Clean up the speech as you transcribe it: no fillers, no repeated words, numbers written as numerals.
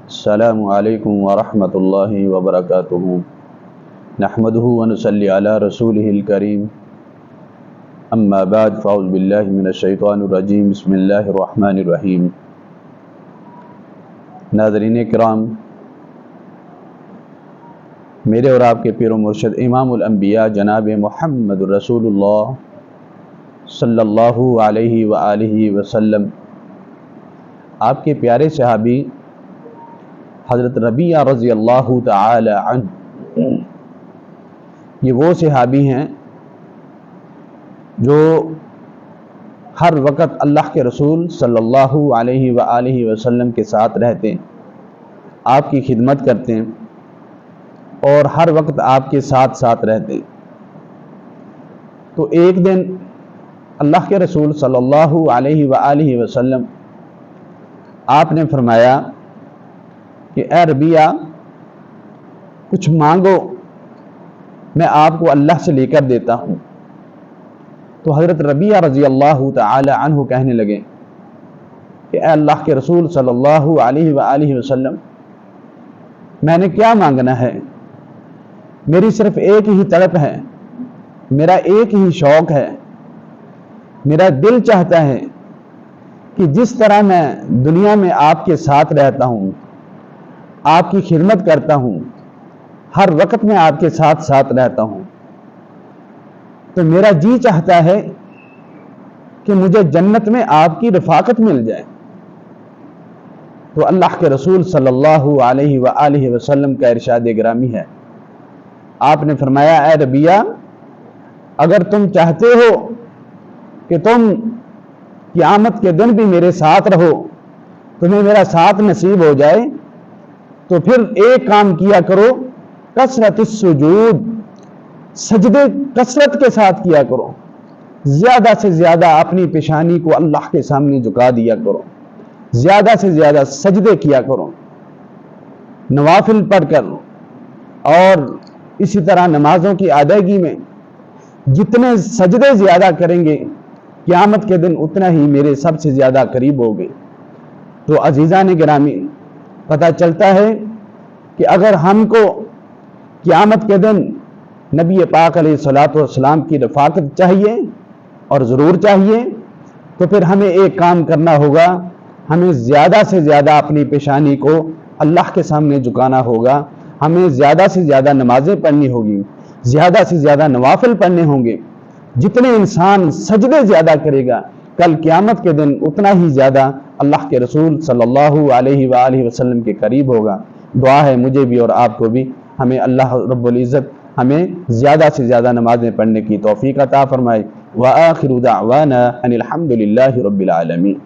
السلام علیکم ورحمۃ اللہ وبرکاتہ نحمدہ ونصلی علی رسولہ الکریم اما بعد فاعوذ باللہ من الشیطان الرجیم بسم اللہ الرحمن الرحیم۔ ناظرین کرام، میرے اور آپ کے پیر و مرشد امام الانبیاء جناب محمد رسول اللہ صلی اللہ علیہ وآلہ وسلم، آپ کے پیارے صحابی حضرت ربیعہ رضی اللہ تعالی عنہ، یہ وہ صحابی ہیں جو ہر وقت اللہ کے رسول صلی اللہ علیہ وآلہ وسلم کے ساتھ رہتے ہیں، آپ کی خدمت کرتے ہیں اور ہر وقت آپ کے ساتھ ساتھ رہتے ہیں۔ تو ایک دن اللہ کے رسول صلی اللہ علیہ وآلہ وسلم آپ نے فرمایا کہ اے ربیعہ، کچھ مانگو، میں آپ کو اللہ سے لے کر دیتا ہوں۔ تو حضرت ربیعہ رضی اللہ تعالی عنہ کہنے لگے کہ اے اللہ کے رسول صلی اللہ علیہ وآلہ وسلم، میں نے کیا مانگنا ہے؟ میری صرف ایک ہی طلب ہے، میرا ایک ہی شوق ہے، میرا دل چاہتا ہے کہ جس طرح میں دنیا میں آپ کے ساتھ رہتا ہوں، آپ کی خدمت کرتا ہوں، ہر وقت میں آپ کے ساتھ ساتھ رہتا ہوں، تو میرا جی چاہتا ہے کہ مجھے جنت میں آپ کی رفاقت مل جائے۔ تو اللہ کے رسول صلی اللہ علیہ وآلہ وسلم کا ارشاد گرامی ہے، آپ نے فرمایا اے ربیعہ، اگر تم چاہتے ہو کہ تم قیامت کے دن بھی میرے ساتھ رہو، تمہیں میرا ساتھ نصیب ہو جائے، تو پھر ایک کام کیا کرو، کثرت السجود، سجدے کثرت کے ساتھ کیا کرو، زیادہ سے زیادہ اپنی پیشانی کو اللہ کے سامنے جھکا دیا کرو، زیادہ سے زیادہ سجدے کیا کرو نوافل پڑھ کر، اور اسی طرح نمازوں کی ادائیگی میں جتنے سجدے زیادہ کریں گے قیامت کے دن اتنا ہی میرے سب سے زیادہ قریب ہوگے۔ تو عزیزان گرامی، پتہ چلتا ہے کہ اگر ہم کو قیامت کے دن نبی پاک علیہ الصلوۃ والسلام کی رفاقت چاہیے، اور ضرور چاہیے، تو پھر ہمیں ایک کام کرنا ہوگا، ہمیں زیادہ سے زیادہ اپنی پیشانی کو اللہ کے سامنے جھکانا ہوگا، ہمیں زیادہ سے زیادہ نمازیں پڑھنی ہوگی، زیادہ سے زیادہ نوافل پڑھنے ہوں گے۔ جتنے انسان سجدے زیادہ کرے گا کل قیامت کے دن اتنا ہی زیادہ اللہ کے رسول صلی اللہ علیہ وآلہ وسلم کے قریب ہوگا۔ دعا ہے مجھے بھی اور آپ کو بھی، ہمیں اللہ رب العزت ہمیں زیادہ سے زیادہ نمازیں پڑھنے کی توفیق عطا فرمائے۔ وآخر دعوانا ان الحمد للہ رب العالمین۔